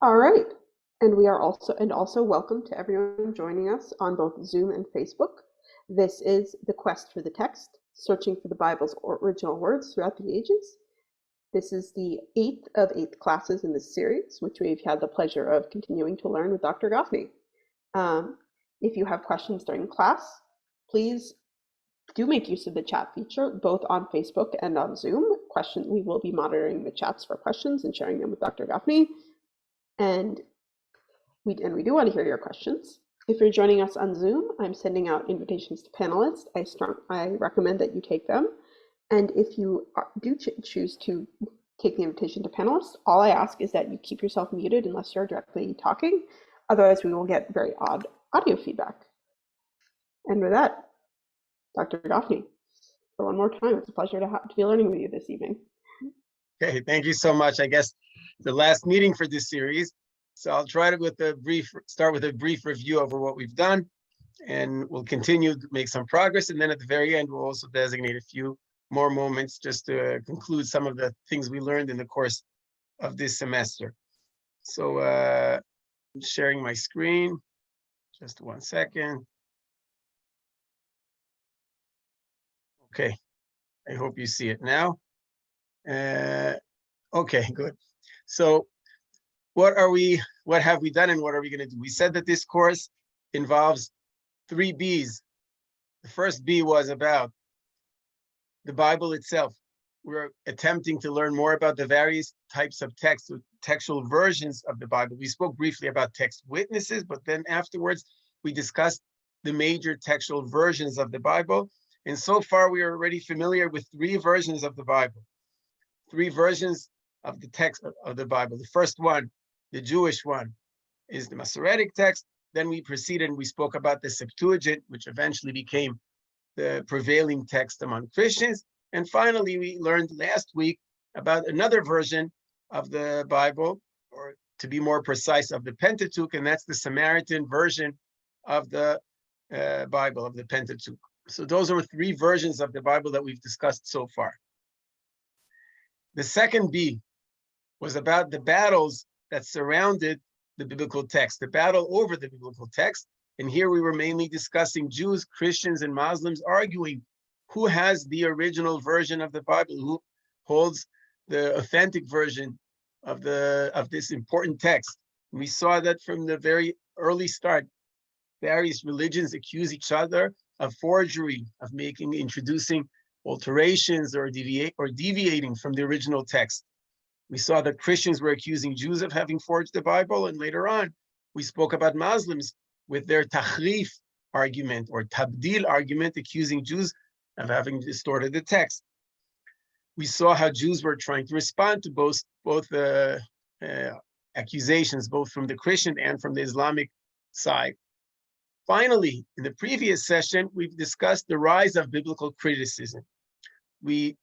All right. And we are also welcome to everyone joining us on both Zoom and Facebook. This is the quest for the text, searching for the Bible's original words throughout the ages. This is the eighth of eight classes in this series, which we've had the pleasure of continuing to learn with Dr. Gafni. If you have questions during class, please do make use of the chat feature, both on Facebook and on Zoom. We will be monitoring the chats for questions and sharing them with Dr. Gafni. And we do want to hear your questions. If you're joining us on Zoom, I'm sending out invitations to panelists. I recommend that you take them. And if you do choose to take the invitation to panelists, all I ask is that you keep yourself muted unless you're directly talking. Otherwise, we will get very odd audio feedback. And with that, Dr. Gafni, for one more time, it's a pleasure to be learning with you this evening. Okay, thank you so much. I guess the last meeting for this series. So I'll try to start with a brief review over what we've done, and we'll continue to make some progress. And then at the very end, we'll also designate a few more moments just to conclude some of the things we learned in the course of this semester. So I'm sharing my screen. Just 1 second. Okay, I hope you see it now. Okay, good. So what have we done and what are we going to do? We said that this course involves 3 B's. The first B was about the Bible itself. We're attempting to learn more about the various types of textual versions of the Bible. We spoke briefly about text witnesses, but then afterwards we discussed the major textual versions of the Bible. And so far we are already familiar with 3 versions of the Bible. 3 versions of the text of the Bible. The first one, the Jewish one, is the Masoretic text. Then we proceeded and we spoke about the Septuagint, which eventually became the prevailing text among Christians. And finally, we learned last week about another version of the Bible, or to be more precise, of the Pentateuch, and that's the Samaritan version of the Bible, of the Pentateuch. So those are 3 versions of the Bible that we've discussed so far. The second B was about the battles that surrounded the biblical text, the battle over the biblical text. And here we were mainly discussing Jews, Christians, and Muslims arguing who has the original version of the Bible, who holds the authentic version of this important text. And we saw that from the very early start. Various religions accuse each other of forgery, of introducing alterations or deviating from the original text. We saw that Christians were accusing Jews of having forged the Bible, and later on, we spoke about Muslims with their tahrif argument or tabdil argument, accusing Jews of having distorted the text. We saw how Jews were trying to respond to both accusations, both from the Christian and from the Islamic side. Finally, in the previous session, we've discussed the rise of biblical criticism. We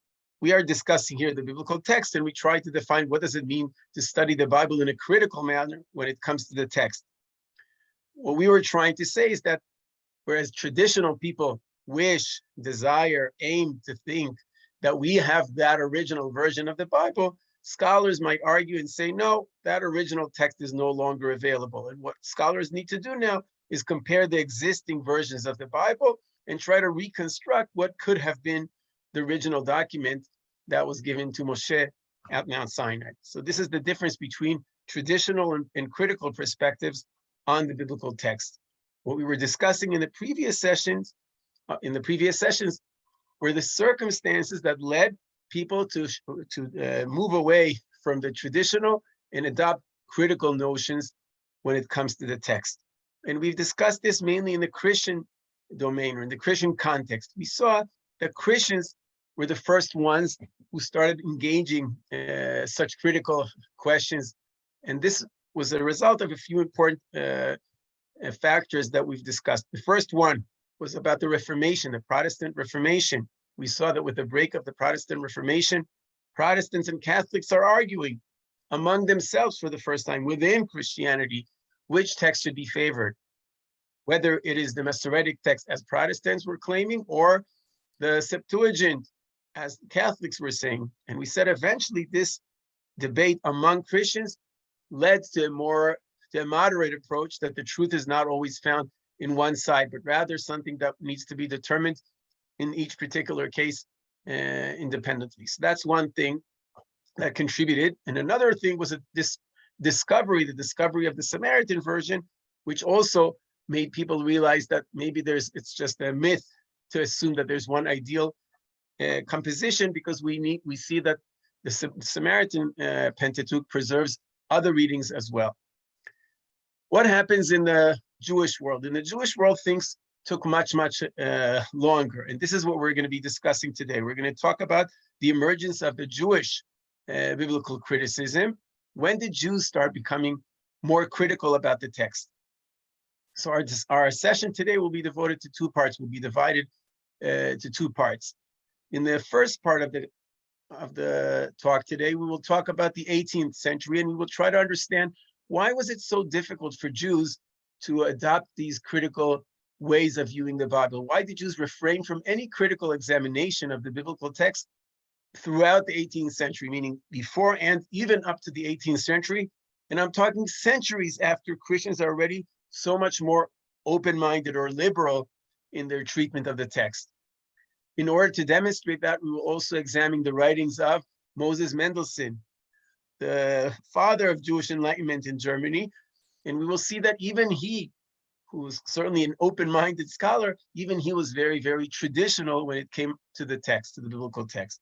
are discussing here the biblical text, and we try to define what does it mean to study the Bible in a critical manner when it comes to the text. What we were trying to say is that whereas traditional people wish, desire, aim to think that we have that original version of the Bible, scholars might argue and say, no, that original text is no longer available. And what scholars need to do now is compare the existing versions of the Bible and try to reconstruct what could have been the original document that was given to Moshe at Mount Sinai. So this is the difference between traditional and critical perspectives on the biblical text. What we were discussing in the previous sessions, were the circumstances that led people to move away from the traditional and adopt critical notions when it comes to the text. And we've discussed this mainly in the Christian domain or in the Christian context. We saw that Christians were the first ones who started engaging such critical questions. And this was a result of a few important factors that we've discussed. The first one was about the Reformation, the Protestant Reformation. We saw that with the break of the Protestant Reformation, Protestants and Catholics are arguing among themselves for the first time within Christianity which text should be favored, whether it is the Masoretic text as Protestants were claiming or the Septuagint as Catholics were saying. And we said eventually this debate among Christians led to a moderate approach, that the truth is not always found in one side, but rather something that needs to be determined in each particular case independently. So that's one thing that contributed. And another thing was this discovery, the discovery of the Samaritan version, which also made people realize that maybe it's just a myth to assume that there's one ideal composition, because we see that the Samaritan Pentateuch preserves other readings as well. What happens in the Jewish world? In the Jewish world, things took much longer, and this is what we're going to be discussing today. We're going to talk about the emergence of the Jewish biblical criticism. When did Jews start becoming more critical about the text? So our session today will be devoted to two parts. Will be divided to two parts. In the first part of the talk today, we will talk about the 18th century, and we will try to understand why was it so difficult for Jews to adopt these critical ways of viewing the Bible? Why did Jews refrain from any critical examination of the biblical text throughout the 18th century, meaning before and even up to the 18th century? And I'm talking centuries after Christians are already so much more open-minded or liberal in their treatment of the text. In order to demonstrate that, we will also examine the writings of Moses Mendelssohn, the father of Jewish Enlightenment in Germany. And we will see that even he, who was certainly an open-minded scholar, even he was very, very traditional when it came to the text, to the biblical text.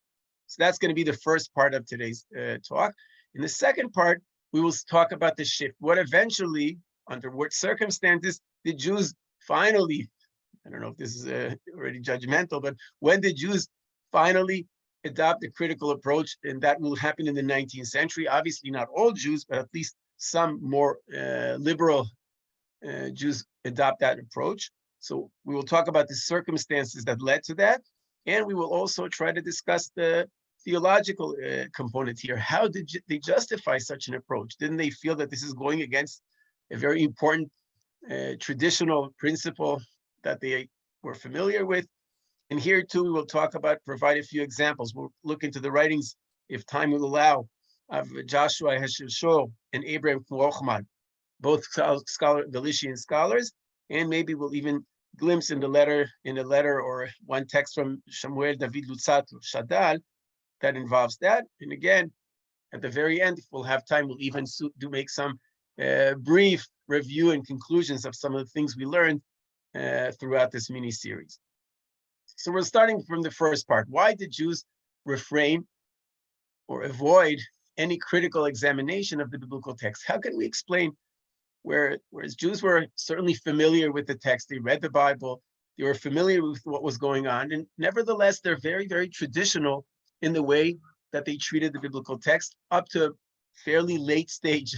So that's going to be the first part of today's talk. In the second part, we will talk about the shift. What eventually, under what circumstances, did Jews finally, I don't know if this is already judgmental, but when did Jews finally adopt a critical approach? And that will happen in the 19th century. Obviously not all Jews, but at least some more liberal Jews adopt that approach. So we will talk about the circumstances that led to that. And we will also try to discuss the theological component here. How did they justify such an approach? Didn't they feel that this is going against a very important traditional principle that they were familiar with? And here too, we will provide a few examples. We'll look into the writings, if time will allow, of Joshua Heschel and Abraham Knuchman, both Galician scholars, and maybe we'll even glimpse in a letter or one text from Samuel David Luzzatto Shadal that involves that. And again, at the very end, if we'll have time, we'll even make some brief review and conclusions of some of the things we learned throughout this mini-series. So we're starting from the first part. Why did Jews refrain or avoid any critical examination of the biblical text? How can we explain whereas Jews were certainly familiar with the text, they read the Bible, they were familiar with what was going on, and nevertheless, they're very, very traditional in the way that they treated the biblical text up to a fairly late stage,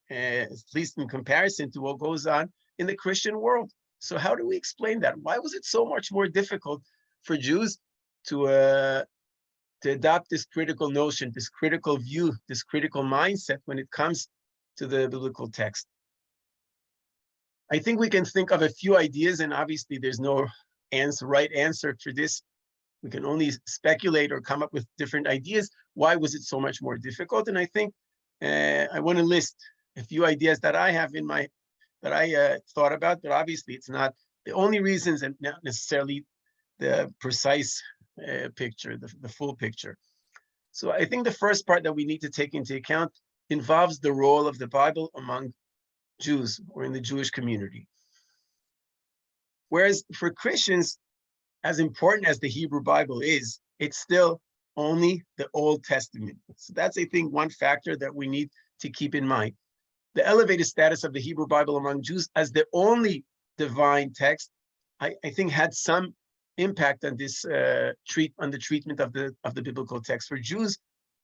at least in comparison to what goes on in the Christian world. So how do we explain that? Why was it so much more difficult for Jews to adopt this critical notion, this critical view, this critical mindset when it comes to the biblical text? I think we can think of a few ideas, and obviously there's no right answer for this. We can only speculate or come up with different ideas. Why was it so much more difficult? And I think I want to list a few ideas that I have that I thought about, but obviously it's not the only reasons and not necessarily the precise picture, the full picture. So I think the first part that we need to take into account involves the role of the Bible among Jews or in the Jewish community. Whereas for Christians, as important as the Hebrew Bible is, it's still only the Old Testament. So that's, I think, one factor that we need to keep in mind. The elevated status of the Hebrew Bible among Jews as the only divine text, I think, had some impact on this the treatment of the biblical text. For Jews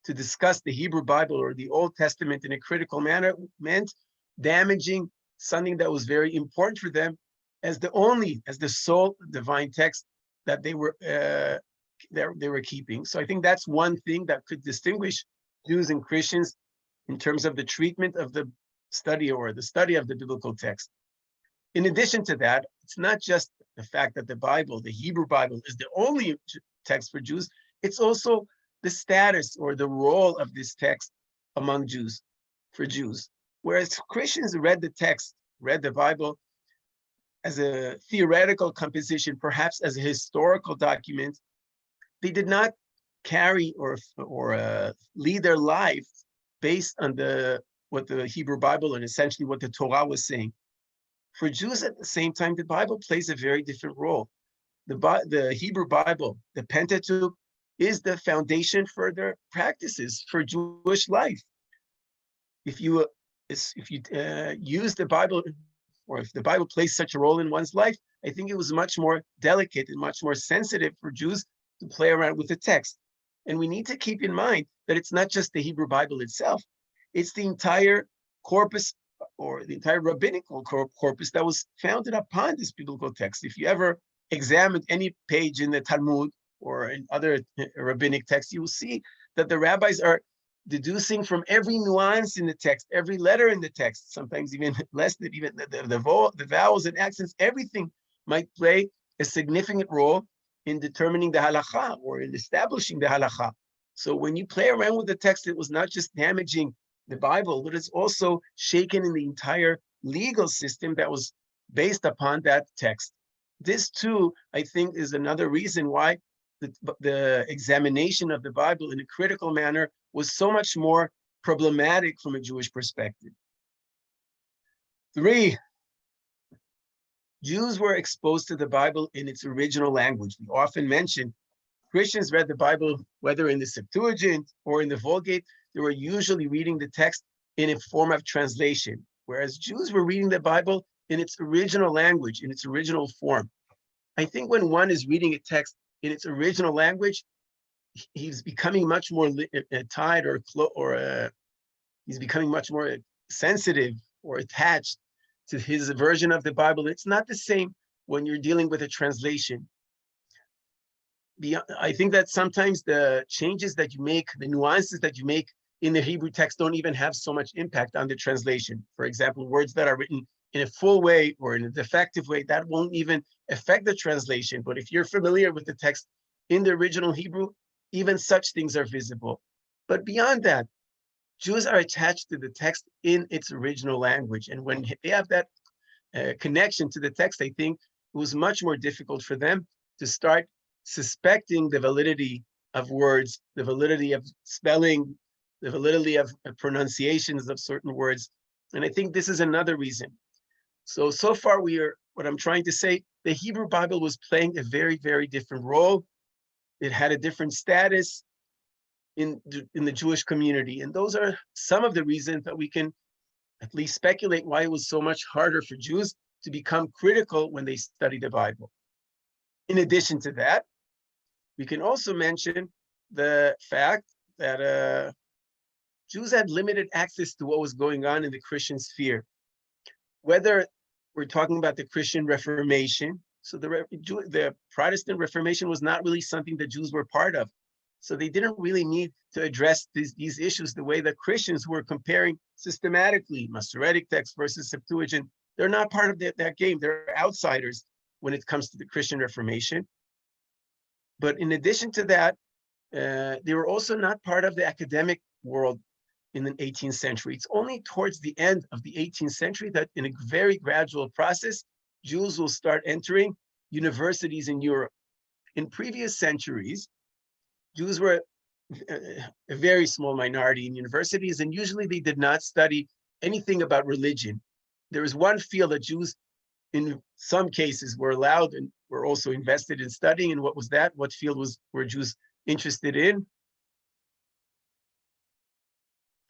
to discuss the Hebrew Bible or the Old Testament in a critical manner meant damaging something that was very important for them as the sole divine text that they were keeping. So I think that's one thing that could distinguish Jews and Christians in terms of the treatment of the study of the biblical text. In addition to that, it's not just the fact that the Hebrew Bible, is the only text for Jews, it's also the status or the role of this text among Jews, for Jews. Whereas Christians read the text, read the Bible as a theoretical composition, perhaps as a historical document, they did not carry or lead their life based on what the Hebrew Bible and essentially what the Torah was saying. For Jews at the same time, the Bible plays a very different role. The Hebrew Bible, the Pentateuch, is the foundation for their practices for Jewish life. If you use the Bible, or if the Bible plays such a role in one's life, I think it was much more delicate and much more sensitive for Jews to play around with the text. And we need to keep in mind that it's not just the Hebrew Bible itself, it's the entire corpus, or the entire rabbinical corpus that was founded upon this biblical text. If you ever examined any page in the Talmud or in other rabbinic texts, you will see that the rabbis are deducing from every nuance in the text, every letter in the text, sometimes even less than even the vowels and accents, everything might play a significant role in determining the halakha or in establishing the halakha. So when you play around with the text, it was not just damaging the Bible, but it's also shaken in the entire legal system that was based upon that text. This too, I think, is another reason why the examination of the Bible in a critical manner was so much more problematic from a Jewish perspective. 3, Jews were exposed to the Bible in its original language. We often mention Christians read the Bible, whether in the Septuagint or in the Vulgate, they were usually reading the text in a form of translation, whereas Jews were reading the Bible in its original language, in its original form. I think when one is reading a text in its original language, he's becoming much more tied he's becoming much more sensitive or attached to his version of the Bible. It's not the same when you're dealing with a translation. I think that sometimes the changes that you make, the nuances that you make in the Hebrew text don't even have so much impact on the translation. For example, words that are written in a full way or in a defective way, that won't even affect the translation. But if you're familiar with the text in the original Hebrew, even such things are visible. But beyond that, Jews are attached to the text in its original language. And when they have that connection to the text, I think it was much more difficult for them to start suspecting the validity of words, the validity of spelling, the validity of pronunciations of certain words. And I think this is another reason. So far what I'm trying to say, the Hebrew Bible was playing a very, very different role. It had a different status in the Jewish community. And those are some of the reasons that we can at least speculate why it was so much harder for Jews to become critical when they study the Bible. In addition to that, we can also mention the fact that Jews had limited access to what was going on in the Christian sphere. Whether we're talking about the Christian Reformation, so the Protestant Reformation was not really something that Jews were part of. So they didn't really need to address these issues the way that Christians were comparing systematically, Masoretic text versus Septuagint. They're not part of that game. They're outsiders when it comes to the Christian Reformation. But in addition to that, they were also not part of the academic world in the 18th century. It's only towards the end of the 18th century that in a very gradual process, Jews will start entering universities in Europe. In previous centuries, Jews were a very small minority in universities, and usually they did not study anything about religion. There was one field that Jews, in some cases, were allowed and were also invested in studying. And what was that? What field were Jews interested in?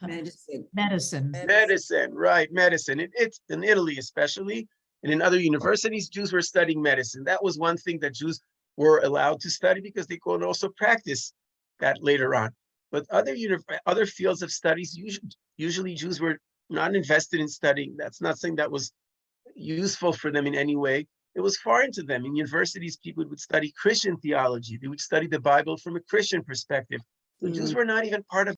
Medicine. Medicine, right, medicine. It's in Italy especially, and in other universities, Jews were studying medicine. That was one thing that Jews were allowed to study because they could also practice that later on. But other fields of studies, usually Jews were not invested in studying. That's not something that was useful for them in any way. It was foreign to them. In universities, people would study Christian theology. They would study the Bible from a Christian perspective. So Jews were not even part of